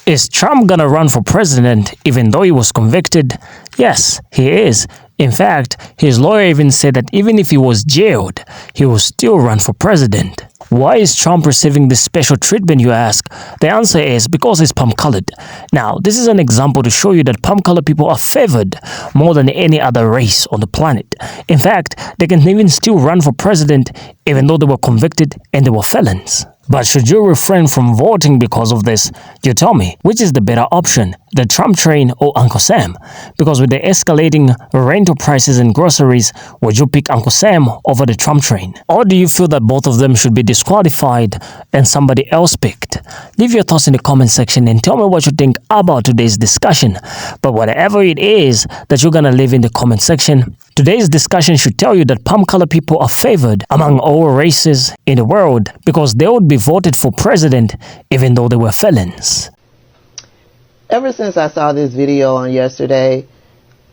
Is Trump gonna run for president even though he was convicted? Yes, he is. In fact, his lawyer even said that even if he was jailed, he will still run for president. Why is Trump receiving this special treatment, you ask? The answer is because he's palm-colored. Now, this is an example to show you that palm-colored people are favored more than any other race on the planet. In fact, they can even still run for president even though they were convicted and they were felons. But should you refrain from voting because of this? You tell me, which is the better option, the Trump train or Uncle Sam? Because with the escalating rental prices and groceries, would you pick Uncle Sam over the Trump train? Or do you feel that both of them should be disqualified and somebody else picked? Leave your thoughts in the comment section and tell me what you think about today's discussion. But whatever it is that you're gonna leave in the comment section, today's discussion should tell you that palm-colored people are favored among all races in the world because they would be voted for president even though they were felons. Ever since I saw this video on yesterday,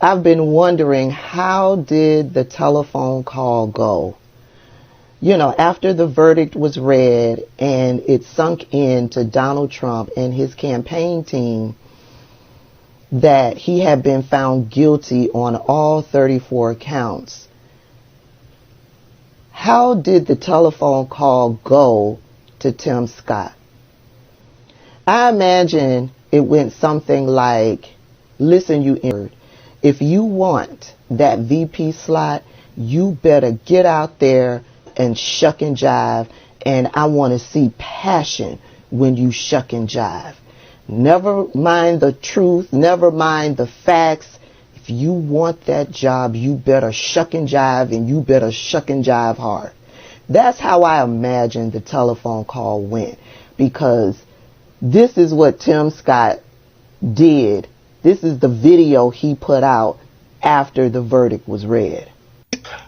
I've been wondering, how did the telephone call go? You know, after the verdict was read and it sunk in to Donald Trump and his campaign team that he had been found guilty on all 34 counts. How did the telephone call go to Tim Scott? I imagine it went something like, listen, you injured. If you want that VP slot, you better get out there and shuck and jive, and I want to see passion when you shuck and jive. Never mind the truth, never mind the facts. If you want that job, you better shuck and jive, and you better shuck and jive hard. That's how I imagine the telephone call went, because this is what Tim Scott did. This is the video he put out after the verdict was read.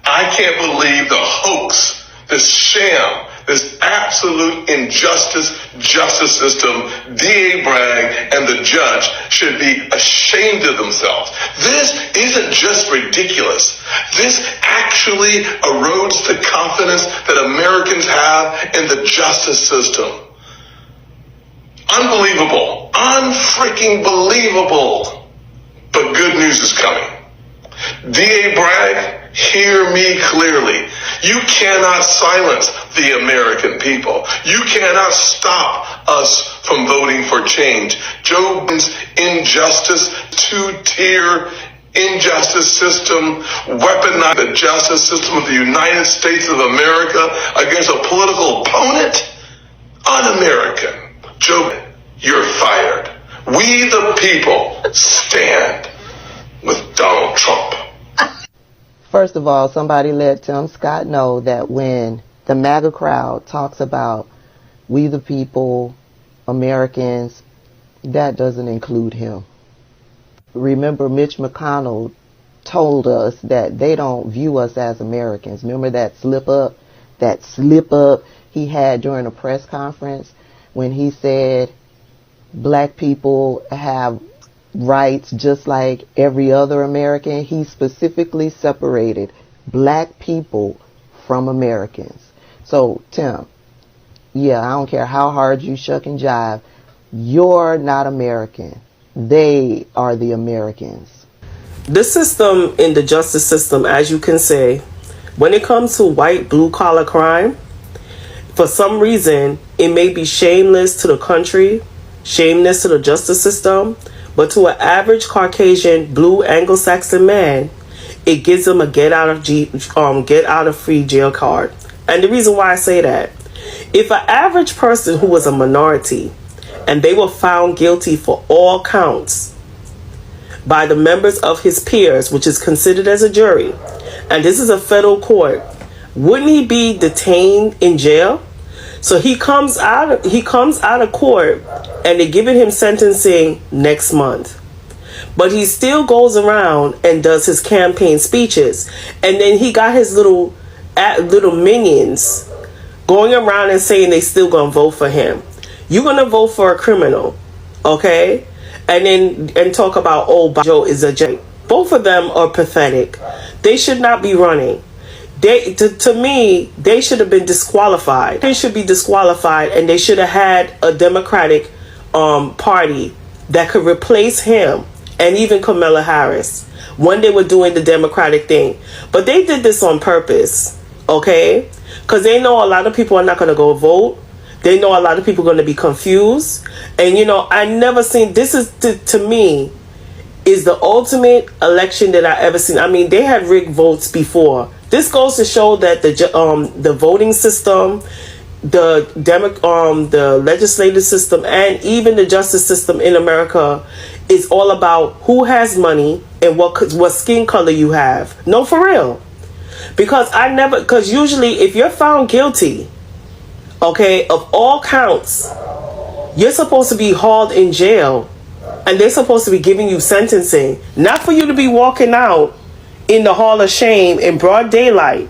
I can't believe the hoax, this sham, this absolute injustice justice system. D.A. Bragg and the judge should be ashamed of themselves. This isn't just ridiculous. This actually erodes the confidence that Americans have in the justice system. Unbelievable. Unfreaking believable. But good news is coming. D.A. Bragg, hear me clearly. You cannot silence the American people. You cannot stop us from voting for change. Joe Biden's injustice, two-tier injustice system, weaponize the justice system of the United States of America against a political opponent, un-American. Joe Biden, you're fired. We the people stand with Donald Trump. First of all, somebody let Tim Scott know that when the MAGA crowd talks about we the people, Americans, that doesn't include him. Remember, Mitch McConnell told us that they don't view us as Americans. Remember that slip up he had during a press conference when he said black people have rights just like every other American? He specifically separated black people from Americans. So, Tim, yeah, I don't care how hard you shuck and jive, you're not American. They are the Americans. The system in the justice system, as you can say, when it comes to white blue-collar crime, for some reason, it may be shameless to the country, shameless to the justice system, but to an average Caucasian blue Anglo-Saxon man, it gives them a get out of free jail card. And the reason why I say that, if an average person who was a minority and they were found guilty for all counts by the members of his peers, which is considered as a jury, and this is a federal court, wouldn't he be detained in jail? So he comes out of court and they're giving him sentencing next month. But he still goes around and does his campaign speeches. And then he got his little minions going around and saying they still gonna vote for him. You're gonna vote for a criminal, okay? And talk about, oh, Joe is a J. Both of them are pathetic. They should not be running. To me, they should have been disqualified. They should be disqualified, and they should have had a Democratic party that could replace him and even Kamala Harris when they were doing the Democratic thing. But they did this on purpose, okay? Because they know a lot of people are not going to go vote. They know a lot of people are going to be confused. And, you know, I never seen, this is, to me, is the ultimate election that I ever seen. I mean, they had rigged votes before. This goes to show that the voting system, the legislative system, and even the justice system in America is all about who has money and what skin color you have. No, for real. Because usually if you're found guilty, okay, of all counts, you're supposed to be hauled in jail, and they're supposed to be giving you sentencing, not for you to be walking out in the hall of shame in broad daylight.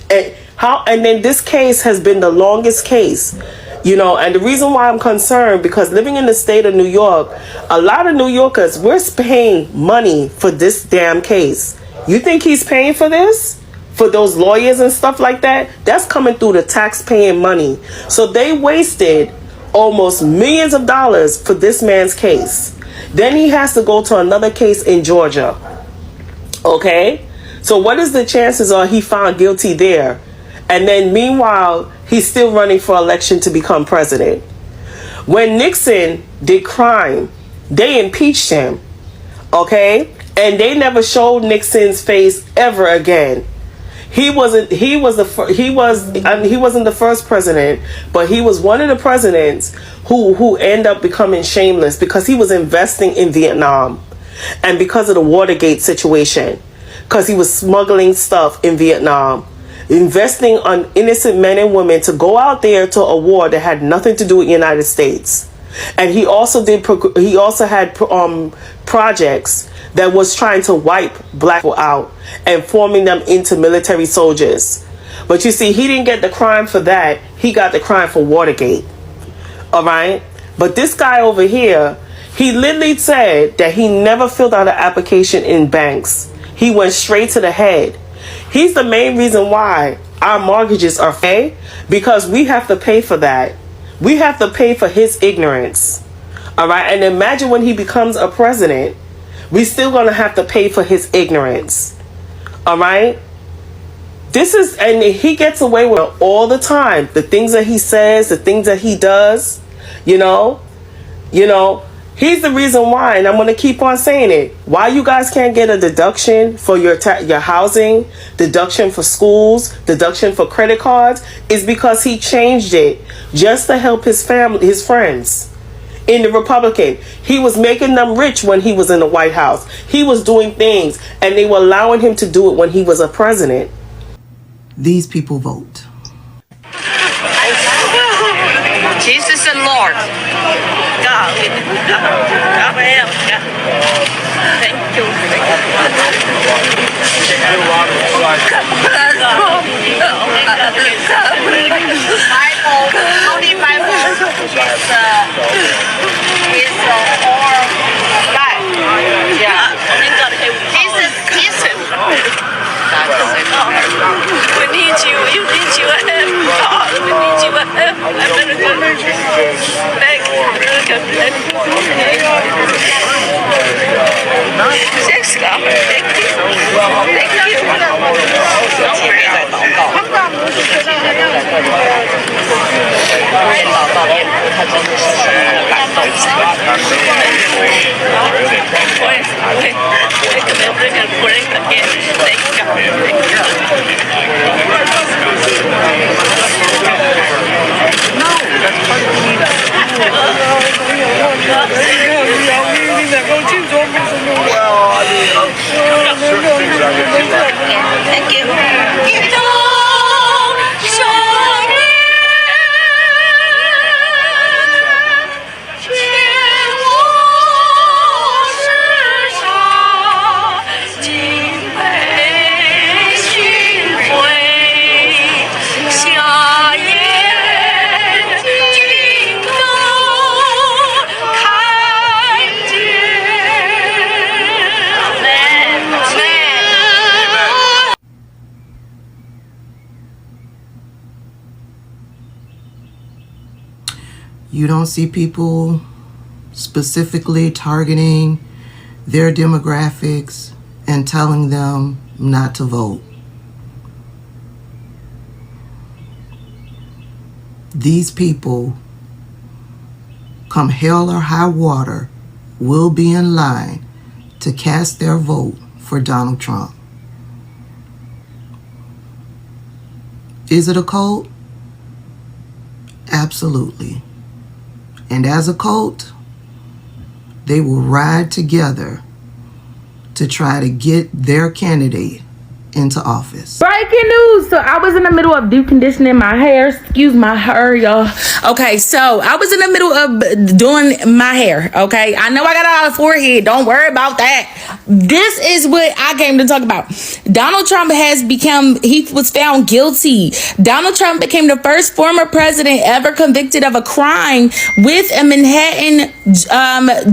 And then this case has been the longest case, you know, and the reason why I'm concerned, because living in the state of New York, a lot of New Yorkers, we're paying money for this damn case. You think he's paying for this? For those lawyers and stuff like that? That's coming through the tax-paying money. So they wasted almost millions of dollars for this man's case. Then he has to go to another case in Georgia. Okay? So what is the chances are he found guilty there? And then meanwhile, he's still running for election to become president. When Nixon did crime, they impeached him. Okay? And they never showed Nixon's face ever again. He wasn't the first president, but he was one of the presidents who ended up becoming shameless because he was investing in Vietnam, and because of the Watergate situation, because he was smuggling stuff in Vietnam, investing on innocent men and women to go out there to a war that had nothing to do with the United States. And he also had projects that was trying to wipe black people out and forming them into military soldiers. But you see, he didn't get the crime for that. He got the crime for Watergate. All right? But this guy over here, he literally said that he never filled out an application in banks. He went straight to the head. He's the main reason why our mortgages are fake, because we have to pay for that. We have to pay for his ignorance. All right? And imagine when he becomes a president, we still going to have to pay for his ignorance. All right? And he gets away with it all the time. The things that he says, the things that he does, you know, he's the reason why, and I'm going to keep on saying it, why you guys can't get a deduction for your housing, deduction for schools, deduction for credit cards, is because he changed it just to help his family, his friends. In the Republican, he was making them rich when he was in the White House. He was doing things, and they were allowing him to do it when he was a president. These people vote. Jesus and Lord. God, thank you. Holy Bible is our life. Yeah. Jesus. We need you. You need you. God, we need you. Yes, God. Thank you. Thank you. You don't see people specifically targeting their demographics and telling them not to vote. These people, come hell or high water, will be in line to cast their vote for Donald Trump. Is it a cult? Absolutely. And as a cult, they will ride together to try to get their candidate into office. Breaking news. So I was in the middle of deep conditioning my hair. Excuse my hair, y'all. Okay, so I was in the middle of doing my hair. Okay, I know I got a lot of forehead. Don't worry about that. This is what I came to talk about. Donald Trump he was found guilty. Donald Trump became the first former president ever convicted of a crime, with a Manhattan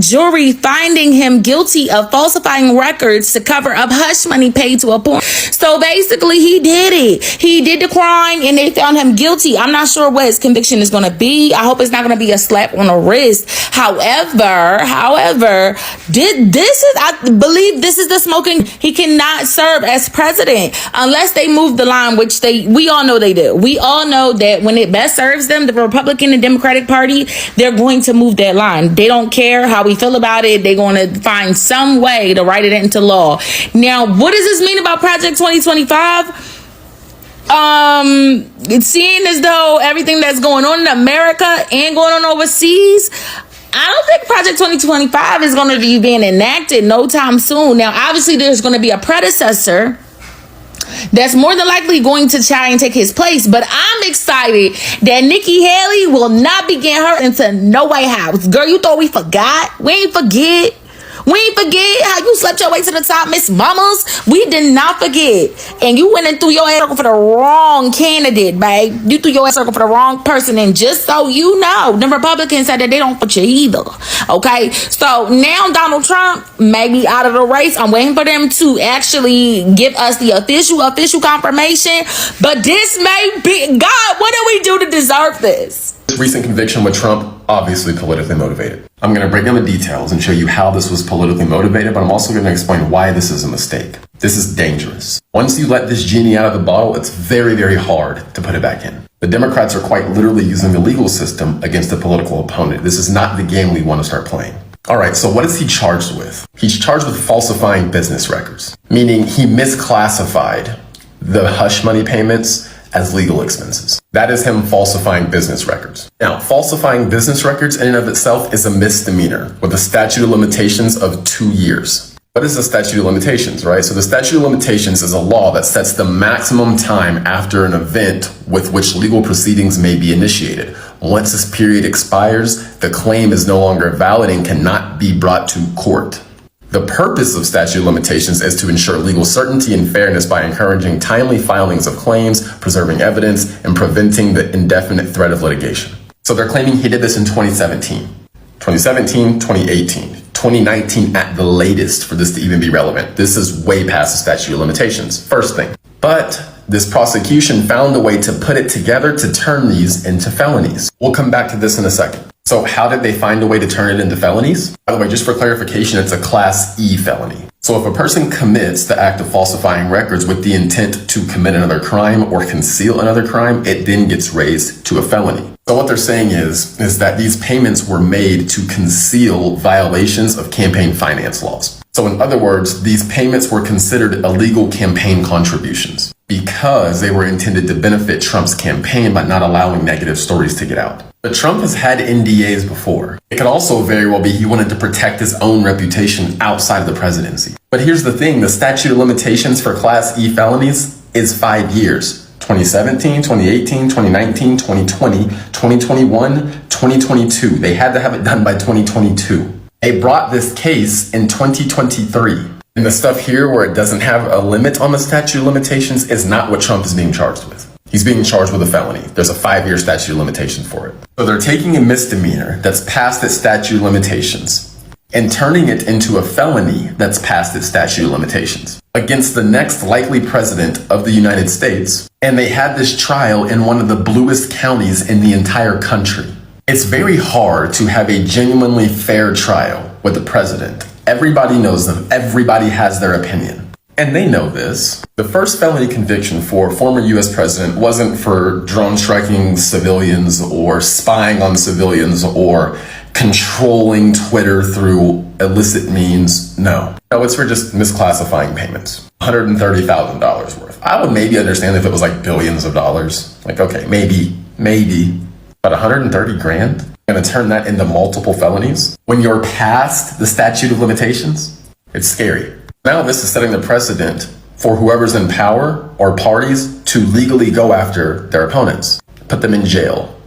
jury finding him guilty of falsifying records to cover up hush money paid to a porn. So basically, he did it. He did the crime, and they found him guilty. I'm not sure what his conviction is going to be. I hope it's not going to be a slap on the wrist. However, I believe this is the smoking. He cannot serve as president unless they move the line, which we all know they do. We all know that when it best serves them, the Republican and Democratic Party, they're going to move that line. They don't care how we feel about it. They're going to find some way to write it into law. Now, what does this mean about Project 2025? It's seeing as though everything that's going on in America and going on overseas, I don't think Project 2025 is going to be being enacted no time soon. Now, obviously, there's going to be a predecessor that's more than likely going to try and take his place. But I'm excited that Nikki Haley will not be getting her into no White House. Girl, you thought we forgot? We ain't forget. We ain't forget how you slept your way to the top, Miss Mamas. We did not forget. And you went and threw your ass circle for the wrong candidate, babe. You threw your ass circle for the wrong person. And just so you know, the Republicans said that they don't put you either. Okay? So now Donald Trump may be out of the race. I'm waiting for them to actually give us the official confirmation. But this may be, God, what do we do to deserve this? This recent conviction with Trump, obviously politically motivated. I'm going to break down the details and show you how this was politically motivated, but I'm also going to explain why this is a mistake. This is dangerous. Once you let this genie out of the bottle, it's very, very hard to put it back in. The Democrats are quite literally using the legal system against a political opponent. This is not the game we want to start playing. All right, so what is he charged with? He's charged with falsifying business records, meaning he misclassified the hush money payments as legal expenses. That is him falsifying business records. Now, falsifying business records in and of itself is a misdemeanor with a statute of limitations of 2 years. What is the statute of limitations, right? So the statute of limitations is a law that sets the maximum time after an event with which legal proceedings may be initiated. Once this period expires, the claim is no longer valid and cannot be brought to court. The purpose of statute of limitations is to ensure legal certainty and fairness by encouraging timely filings of claims, preserving evidence, and preventing the indefinite threat of litigation. So they're claiming he did this in 2017, 2018, 2019 at the latest for this to even be relevant. This is way past the statute of limitations, first thing. But this prosecution found a way to put it together to turn these into felonies. We'll come back to this in a second. So how did they find a way to turn it into felonies? By the way, just for clarification, it's a Class E felony. So if a person commits the act of falsifying records with the intent to commit another crime or conceal another crime, it then gets raised to a felony. So what they're saying is that these payments were made to conceal violations of campaign finance laws. So in other words, these payments were considered illegal campaign contributions because they were intended to benefit Trump's campaign by not allowing negative stories to get out. But Trump has had NDAs before. It could also very well be he wanted to protect his own reputation outside of the presidency. But here's the thing, the statute of limitations for Class E felonies is 5 years. 2017, 2018, 2019, 2020, 2021, 2022. They had to have it done by 2022. They brought this case in 2023. And the stuff here where it doesn't have a limit on the statute of limitations is not what Trump is being charged with. He's being charged with a felony. There's a 5-year statute of limitations for it. So they're taking a misdemeanor that's past its statute of limitations and turning it into a felony that's past its statute of limitations against the next likely president of the United States. And they had this trial in one of the bluest counties in the entire country. It's very hard to have a genuinely fair trial with the president. Everybody knows them. Everybody has their opinion. And they know this. The first felony conviction for former US president wasn't for drone striking civilians or spying on civilians or controlling Twitter through illicit means. No, it's for just misclassifying payments. $130,000 worth. I would maybe understand if it was like billions of dollars. Like, okay, maybe. But 130 grand? Gonna turn that into multiple felonies? When you're past the statute of limitations? It's scary. Now this is setting the precedent for whoever's in power or parties to legally go after their opponents, put them in jail,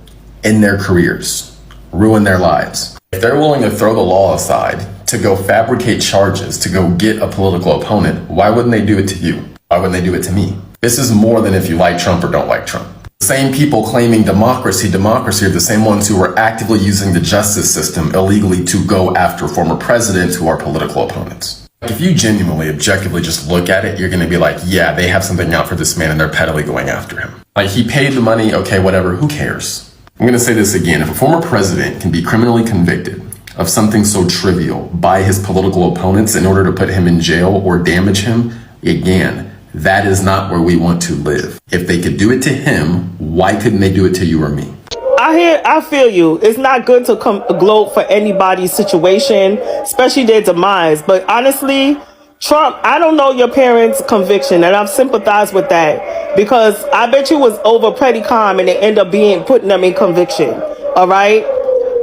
end their careers, ruin their lives. If they're willing to throw the law aside to go fabricate charges, to go get a political opponent, why wouldn't they do it to you? Why wouldn't they do it to me? This is more than if you like Trump or don't like Trump. The same people claiming democracy are the same ones who are actively using the justice system illegally to go after former presidents who are political opponents. If you genuinely, objectively just look at it, you're going to be like, yeah, they have something out for this man and they're pettily going after him. Like, he paid the money, okay, whatever, who cares? I'm going to say this again. If a former president can be criminally convicted of something so trivial by his political opponents in order to put him in jail or damage him, again, that is not where we want to live. If they could do it to him, why couldn't they do it to you or me? I feel you. It's not good to gloat for anybody's situation, especially their demise. But honestly, Trump, I don't know your parents' conviction, and I've sympathized with that because I bet you was over petty crime and they end up putting them in conviction. All right.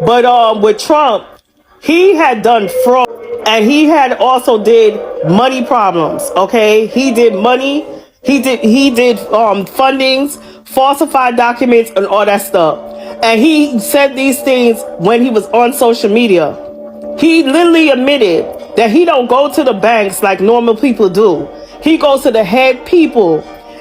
But with Trump, he had done fraud and he had also did money problems. OK, he did money. He did fundings, falsified documents and all that stuff. And he said these things when he was on social media. He literally admitted that he don't go to the banks like normal people do. He goes to the head people,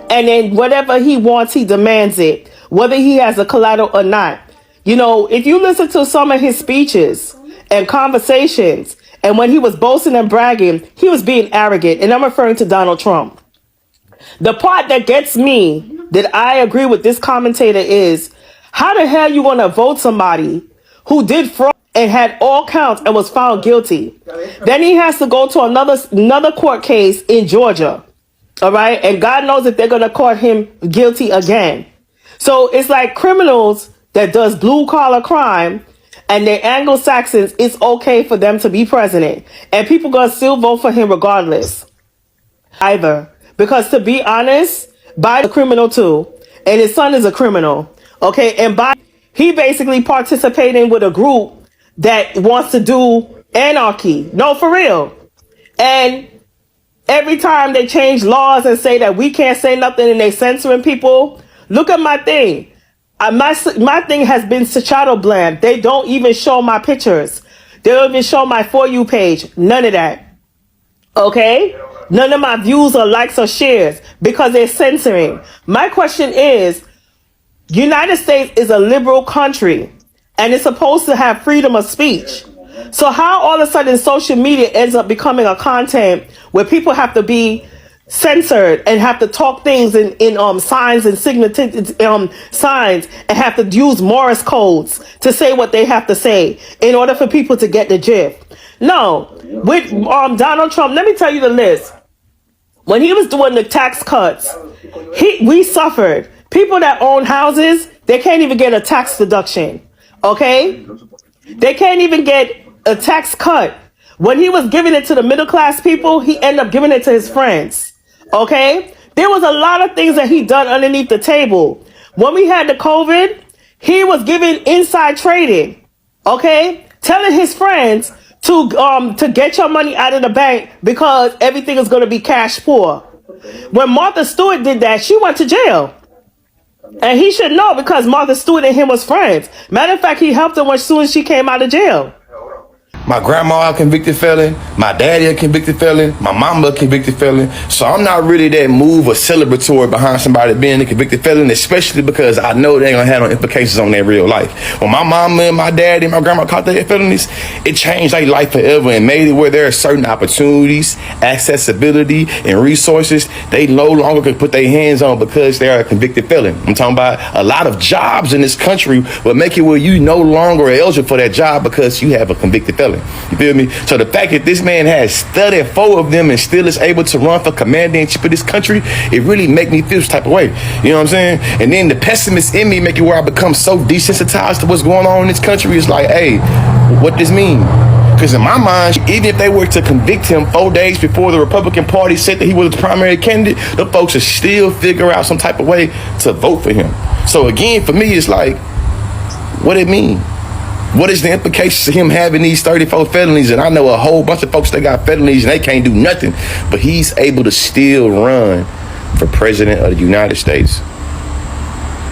and then whatever he wants, he demands it, whether he has a collateral or not. You know, if you listen to some of his speeches and conversations, and when he was boasting and bragging, he was being arrogant. And I'm referring to Donald Trump. The part that gets me, that I agree with this commentator, is how the hell you want to vote somebody who did fraud and had all counts and was found guilty? Then he has to go to another court case in Georgia. All right. And God knows if they're going to court him guilty again. So it's like criminals that does blue collar crime and they're Anglo-Saxons. It's okay for them to be president and people going to still vote for him regardless. Either. Because to be honest, Biden's a criminal too. And his son is a criminal. Okay, and he basically participating with a group that wants to do anarchy. No, for real. And every time they change laws and say that we can't say nothing and they censoring people, look at my thing. My thing has been shadow banned. They don't even show my pictures. They don't even show my For You page. None of that. Okay? None of my views or likes or shares because they're censoring. My question is, United States is a liberal country and it's supposed to have freedom of speech. So how all of a sudden social media ends up becoming a content where people have to be censored and have to talk things in signs and signs and have to use Morse codes to say what they have to say in order for people to get the gist? No, with Donald Trump, let me tell you the list. When he was doing the tax cuts, we suffered. People that own houses, they can't even get a tax deduction. Okay? They can't even get a tax cut. When he was giving it to the middle class people, he ended up giving it to his friends. Okay? There was a lot of things that he done underneath the table. When we had the COVID, he was giving inside trading. Okay? Telling his friends to get your money out of the bank because everything is going to be cash poor. When Martha Stewart did that, she went to jail. And he should know because Martha Stewart and him was friends. Matter of fact, he helped her as soon as she came out of jail. My grandma a convicted felon. My daddy a convicted felon. My mama a convicted felon. So I'm not really that move or celebratory behind somebody being a convicted felon, especially because I know they ain't gonna have no implications on their real life. When my mama and my daddy and my grandma caught their felonies, it changed their life forever and made it where there are certain opportunities, accessibility, and resources they no longer can put their hands on because they are a convicted felon. I'm talking about a lot of jobs in this country will make it where you no longer are eligible for that job because you have a convicted felon. You feel me? So the fact that this man has studied 4 of them and still is able to run for commander-in-chief of this country, it really make me feel this type of way. You know what I'm saying? And then the pessimist in me make it where I become so desensitized to what's going on in this country. It's like, hey, what this mean? Because in my mind, even if they were to convict him 4 days before the Republican Party said that he was the primary candidate, the folks would still figure out some type of way to vote for him. So again, for me, it's like, what it mean? What is the implications of him having these 34 felonies? And I know a whole bunch of folks that got felonies and they can't do nothing, but he's able to still run for president of the United States.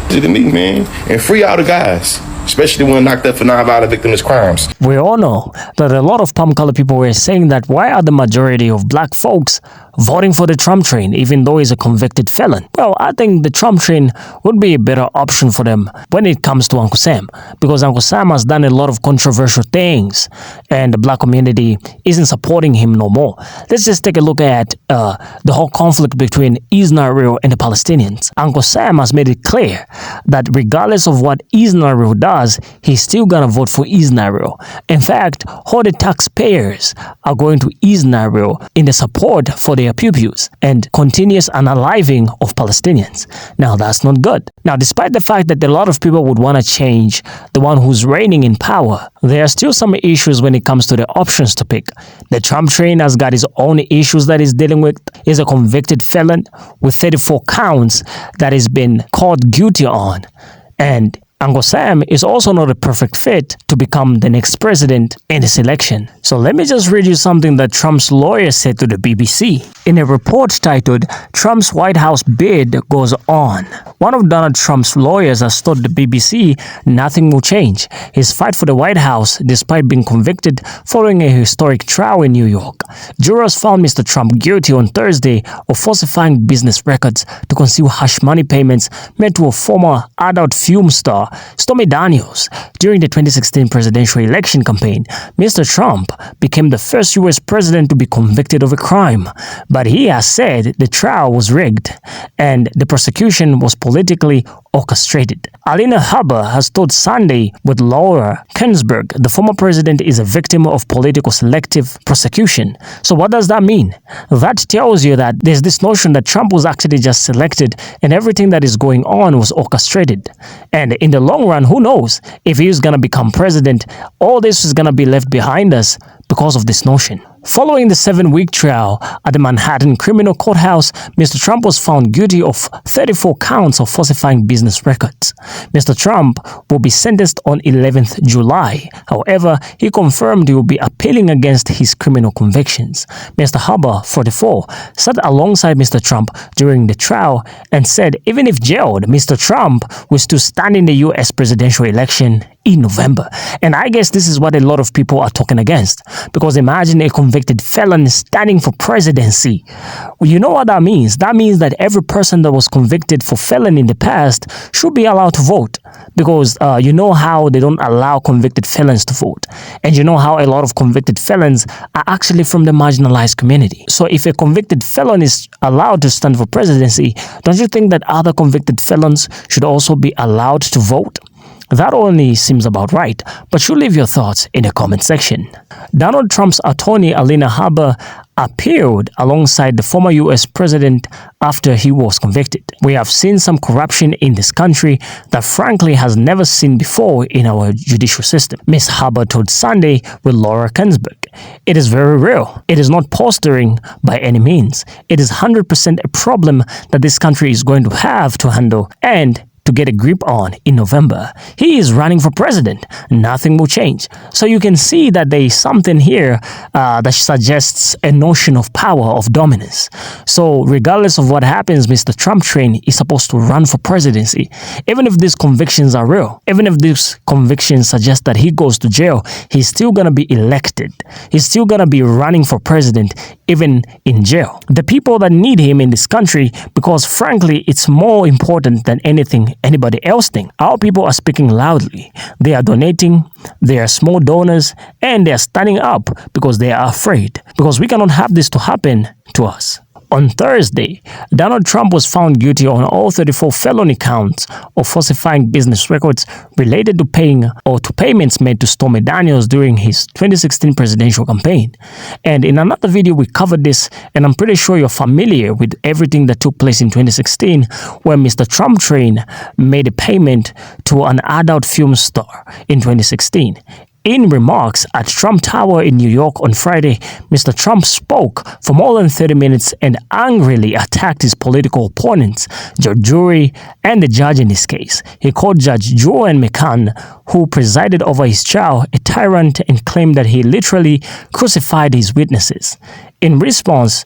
To me, man, and free all the guys, especially when knocked up for non-violent victimless crimes. We all know that a lot of palm-colored people were saying that why are the majority of black folks voting for the Trump train even though he's a convicted felon? Well, I think the Trump train would be a better option for them when it comes to Uncle Sam, because Uncle Sam has done a lot of controversial things and the black community isn't supporting him no more. Let's just take a look at the whole conflict between Israel and the Palestinians. Uncle Sam has made it clear that regardless of what Israel does, he's still gonna vote for Israel. In fact, all the taxpayers are going to Israel in the support for their pew-pews and continuous unaliving of Palestinians. Now, that's not good. Now, despite the fact that a lot of people would want to change the one who's reigning in power, there are still some issues when it comes to the options to pick. The Trump train has got his own issues that he's dealing with. He's a convicted felon with 34 counts that he's been caught guilty on. And Uncle Sam is also not a perfect fit to become the next president in this election. So let me just read you something that Trump's lawyer said to the BBC. In a report titled, "Trump's White House Bid Goes On," one of Donald Trump's lawyers has told the BBC nothing will change his fight for the White House despite being convicted following a historic trial in New York. Jurors found Mr. Trump guilty on Thursday of falsifying business records to conceal hush money payments made to a former adult film star, Stormy Daniels. During the 2016 presidential election campaign, Mr. Trump became the first U.S. president to be convicted of a crime, but he has said the trial was rigged and the prosecution was politically orchestrated. Alina Habba has told Sunday with Laura Kuenssberg the former president is a victim of political selective prosecution. So what does that mean? That tells you that there's this notion that Trump was actually just selected and everything that is going on was orchestrated. And in the long run, who knows if he's going to become president, all this is going to be left behind us because of this notion. Following the 7-week trial at the Manhattan Criminal Courthouse, Mr. Trump was found guilty of 34 counts of falsifying business records. Mr. Trump will be sentenced on 11th July. However, he confirmed he will be appealing against his criminal convictions. Mr. Habba, 44, sat alongside Mr. Trump during the trial and said even if jailed, Mr. Trump will still stand in the U.S. presidential election in November. And I guess this is what a lot of people are talking against. Because imagine a convicted felon standing for presidency. Well, you know what that means? That means that every person that was convicted for felon in the past should be allowed to vote. Because you know how they don't allow convicted felons to vote. And you know how a lot of convicted felons are actually from the marginalized community. So if a convicted felon is allowed to stand for presidency, don't you think that other convicted felons should also be allowed to vote? That only seems about right, but you leave your thoughts in the comment section. Donald Trump's attorney Alina Habba appealed alongside the former U.S. president after he was convicted. We have seen some corruption in this country that frankly has never seen before in our judicial system, Ms. Habba told Sunday with Laura Kuenssberg. It is very real. It is not posturing by any means. It is 100% a problem that this country is going to have to handle, and to get a grip on in November. He is running for president. Nothing will change. So you can see that there is something here that suggests a notion of power, of dominance. So regardless of what happens, Mr. Trump train is supposed to run for presidency. Even if these convictions are real, even if these convictions suggest that he goes to jail, he's still going to be elected. He's still going to be running for president, even in jail. The people that need him in this country, because frankly, it's more important than anything anybody else thinks. Our people are speaking loudly. They are donating, they are small donors, and they are standing up because they are afraid. Because we cannot have this to happen to us. On Thursday, Donald Trump was found guilty on all 34 felony counts of falsifying business records related to paying or to payments made to Stormy Daniels during his 2016 presidential campaign. And in another video, we covered this, and I'm pretty sure you're familiar with everything that took place in 2016, where Mr. Trump train made a payment to an adult film star in 2016. In remarks at Trump Tower in New York on Friday, Mr. Trump spoke for more than 30 minutes and angrily attacked his political opponents, Judge Jury, and the judge in this case. He called Judge Joanne McCann, who presided over his trial, a tyrant and claimed that he literally crucified his witnesses. In response,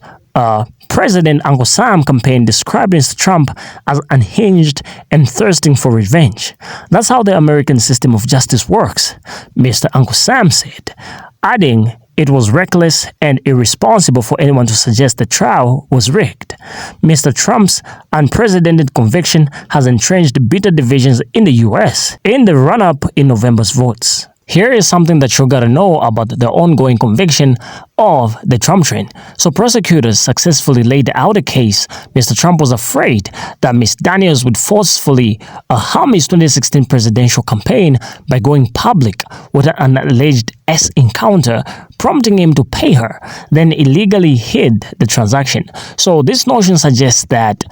President Uncle Sam campaign described Mr. Trump as unhinged and thirsting for revenge. That's how the American system of justice works, Mr. Uncle Sam said, adding it was reckless and irresponsible for anyone to suggest the trial was rigged. Mr. Trump's unprecedented conviction has entrenched bitter divisions in the U.S. in the run-up in November's votes. Here is something that you gotta know about the ongoing conviction of the Trump train. So prosecutors successfully laid out a case. Mr. Trump was afraid that Ms. Daniels would forcefully harm his 2016 presidential campaign by going public with an alleged encounter, prompting him to pay her, then illegally hid the transaction. So this notion suggests that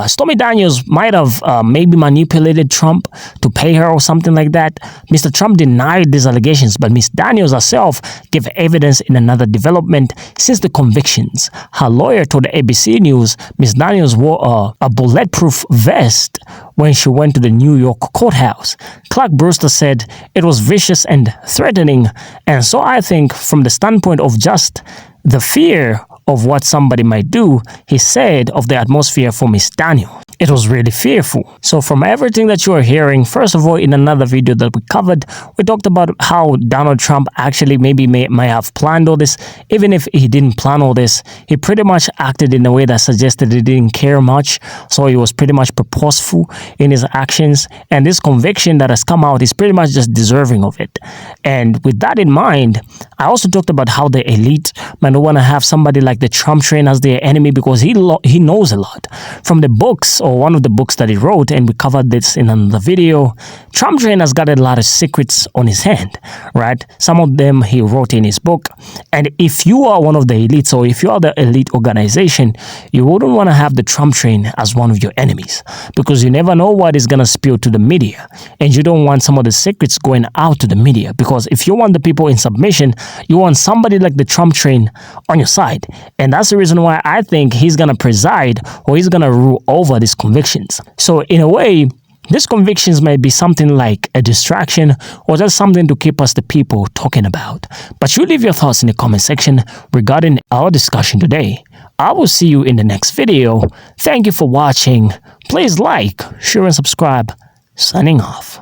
Stormy Daniels might have maybe manipulated Trump to pay her or something like that. Mr. Trump denied these allegations, but Ms. Daniels herself gave evidence in another development since the convictions. Her lawyer told ABC News Ms. Daniels wore a bulletproof vest when she went to the New York courthouse. Clark Brewster said it was vicious and threatening, and so I think from the standpoint of just the fear of what somebody might do, he said of the atmosphere for Ms. Daniels, it was really fearful. So from everything that you are hearing, first of all, in another video that we covered, we talked about how Donald Trump actually maybe may have planned all this. Even if he didn't plan all this, he pretty much acted in a way that suggested he didn't care much. So he was pretty much purposeful in his actions. And this conviction that has come out is pretty much just deserving of it. And with that in mind, I also talked about how the elite might not want to have somebody like the Trump train as their enemy because he knows a lot. From the books, or one of the books that he wrote, and we covered this in another video, Trump train has got a lot of secrets on his hand, right? Some of them he wrote in his book. And if you are one of the elites, or if you are the elite organization, you wouldn't want to have the Trump train as one of your enemies because you never know what is going to spill to the media. And you don't want some of the secrets going out to the media because if you want the people in submission, you want somebody like the Trump train on your side. And that's the reason why I think he's going to preside, or he's going to rule over these convictions. So in a way, these convictions might be something like a distraction or just something to keep us the people talking about. But you leave your thoughts in the comment section regarding our discussion today. I will see you in the next video. Thank you for watching. Please like, share, and subscribe. Signing off.